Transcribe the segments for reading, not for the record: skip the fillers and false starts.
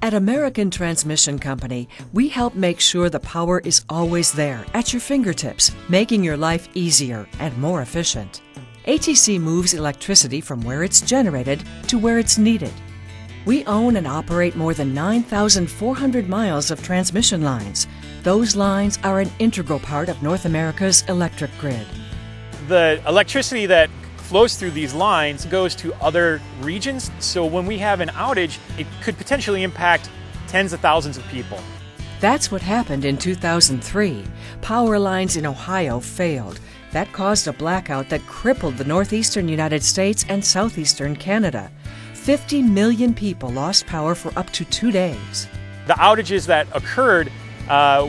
At American Transmission Company, we help make sure the power is always there at your fingertips, making your life easier and more efficient. ATC moves electricity from where it's generated to where it's needed. We own and operate more than 9,400 miles of transmission lines. Those lines are an integral part of North America's electric grid. The electricity that flows through these lines goes to other regions, so when we have an outage, it could potentially impact tens of thousands of people. That's what happened in 2003. Power lines in Ohio failed. That caused a blackout that crippled the northeastern United States and southeastern Canada. 50 million people lost power for up to 2 days. The outages that occurred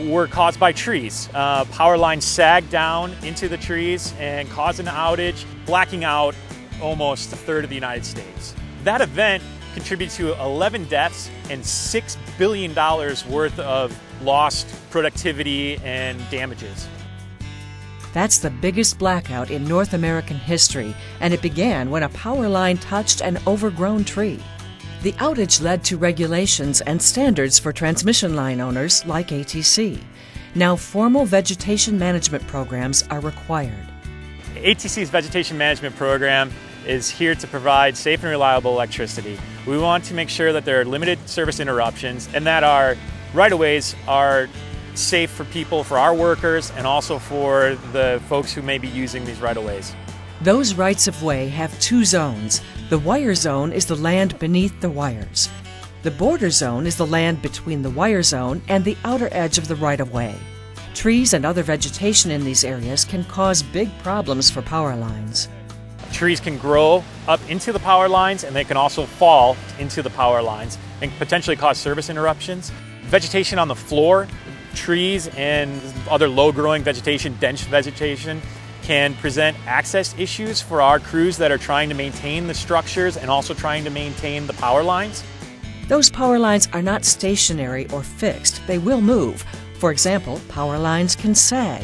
were caused by trees. Power lines sagged down into the trees and caused an outage, blacking out almost a third of the United States. That event contributed to 11 deaths and $6 billion worth of lost productivity and damages. That's the biggest blackout in North American history, and it began when a power line touched an overgrown tree. The outage led to regulations and standards for transmission line owners like ATC. Now formal vegetation management programs are required. ATC's vegetation management program is here to provide safe and reliable electricity. We want to make sure that there are limited service interruptions and that our right-of-ways are safe for people, for our workers, and also for the folks who may be using these right-of-ways. Those rights-of-way have two zones. The wire zone is the land beneath the wires. The border zone is the land between the wire zone and the outer edge of the right-of-way. Trees and other vegetation in these areas can cause big problems for power lines. Trees can grow up into the power lines, and they can also fall into the power lines and potentially cause service interruptions. Vegetation on the floor, trees and other low-growing vegetation, dense vegetation, can present access issues for our crews that are trying to maintain the structures and also trying to maintain the power lines. Those power lines are not stationary or fixed. They will move. For example, power lines can sag.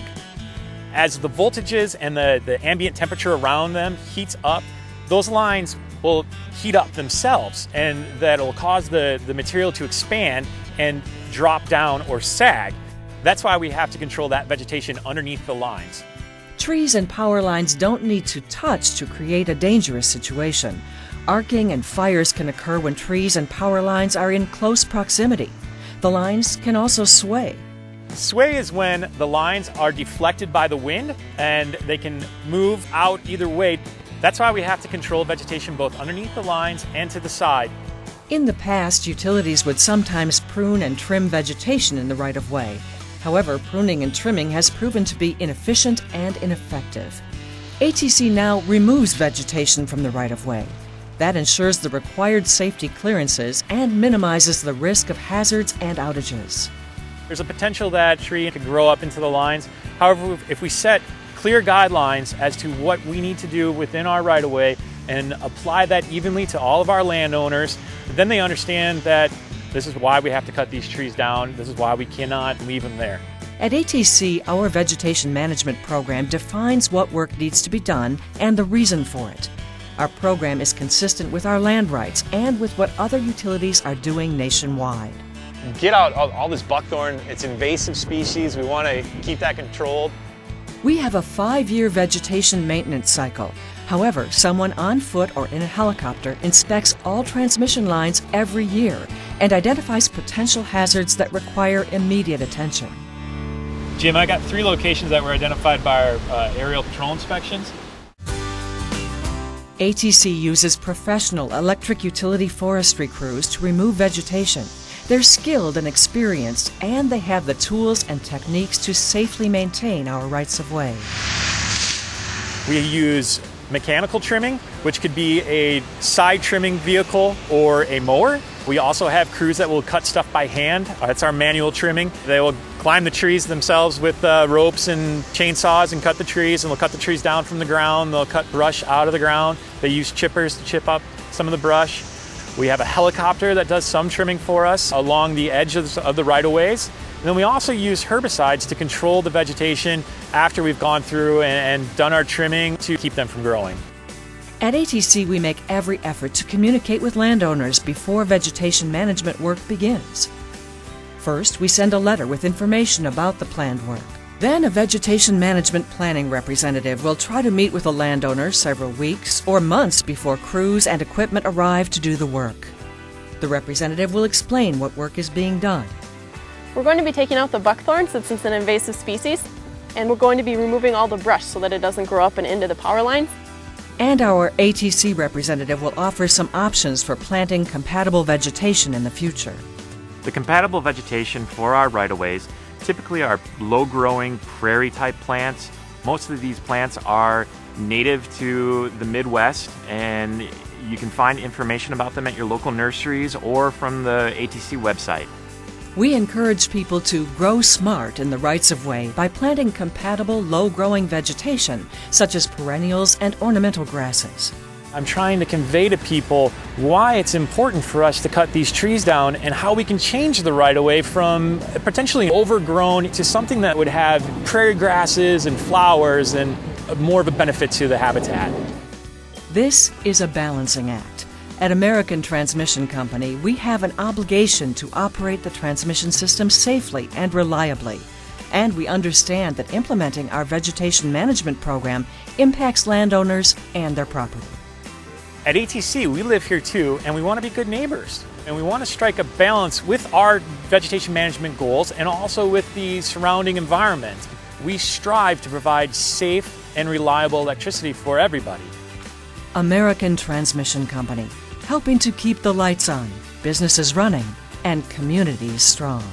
As the voltages and the ambient temperature around them heats up, those lines will heat up themselves, and that will cause the material to expand and drop down or sag. That's why we have to control that vegetation underneath the lines. Trees and power lines don't need to touch to create a dangerous situation. Arcing and fires can occur when trees and power lines are in close proximity. The lines can also sway. Sway is when the lines are deflected by the wind and they can move out either way. That's why we have to control vegetation both underneath the lines and to the side. In the past, utilities would sometimes prune and trim vegetation in the right-of-way. However, pruning and trimming has proven to be inefficient and ineffective. ATC now removes vegetation from the right-of-way. That ensures the required safety clearances and minimizes the risk of hazards and outages. There's a potential that tree could grow up into the lines. However, if we set clear guidelines as to what we need to do within our right-of-way and apply that evenly to all of our landowners, then they understand that this is why we have to cut these trees down. This is why we cannot leave them there. At ATC, our vegetation management program defines what work needs to be done and the reason for it. Our program is consistent with our land rights and with what other utilities are doing nationwide. Get out all this buckthorn. It's an invasive species. We want to keep that controlled. We have a 5-year vegetation maintenance cycle. However, someone on foot or in a helicopter inspects all transmission lines every year and identifies potential hazards that require immediate attention. Jim, I got 3 locations that were identified by our aerial patrol inspections. ATC uses professional electric utility forestry crews to remove vegetation. They're skilled and experienced, and they have the tools and techniques to safely maintain our rights-of-way. We use mechanical trimming, which could be a side trimming vehicle or a mower. We also have crews that will cut stuff by hand. That's our manual trimming. They will climb the trees themselves with ropes and chainsaws and cut the trees, and they'll cut the trees down from the ground. They'll cut brush out of the ground. They use chippers to chip up some of the brush. We have a helicopter that does some trimming for us along the edge of the right-of-ways. And then we also use herbicides to control the vegetation after we've gone through and done our trimming to keep them from growing. At ATC, we make every effort to communicate with landowners before vegetation management work begins. First, we send a letter with information about the planned work. Then a vegetation management planning representative will try to meet with a landowner several weeks or months before crews and equipment arrive to do the work. The representative will explain what work is being done. We're going to be taking out the buckthorn since it's an invasive species, and we're going to be removing all the brush so that it doesn't grow up and into the power lines. And our ATC representative will offer some options for planting compatible vegetation in the future. The compatible vegetation for our right-of-ways typically are low-growing prairie-type plants. Most of these plants are native to the Midwest, and you can find information about them at your local nurseries or from the ATC website. We encourage people to grow smart in the rights-of-way by planting compatible, low-growing vegetation, such as perennials and ornamental grasses. I'm trying to convey to people why it's important for us to cut these trees down and how we can change the right-of-way from potentially overgrown to something that would have prairie grasses and flowers and more of a benefit to the habitat. This is a balancing act. At American Transmission Company, we have an obligation to operate the transmission system safely and reliably. And we understand that implementing our vegetation management program impacts landowners and their property. At ATC, we live here too, and we want to be good neighbors. And we want to strike a balance with our vegetation management goals and also with the surrounding environment. We strive to provide safe and reliable electricity for everybody. American Transmission Company, helping to keep the lights on, businesses running, and communities strong.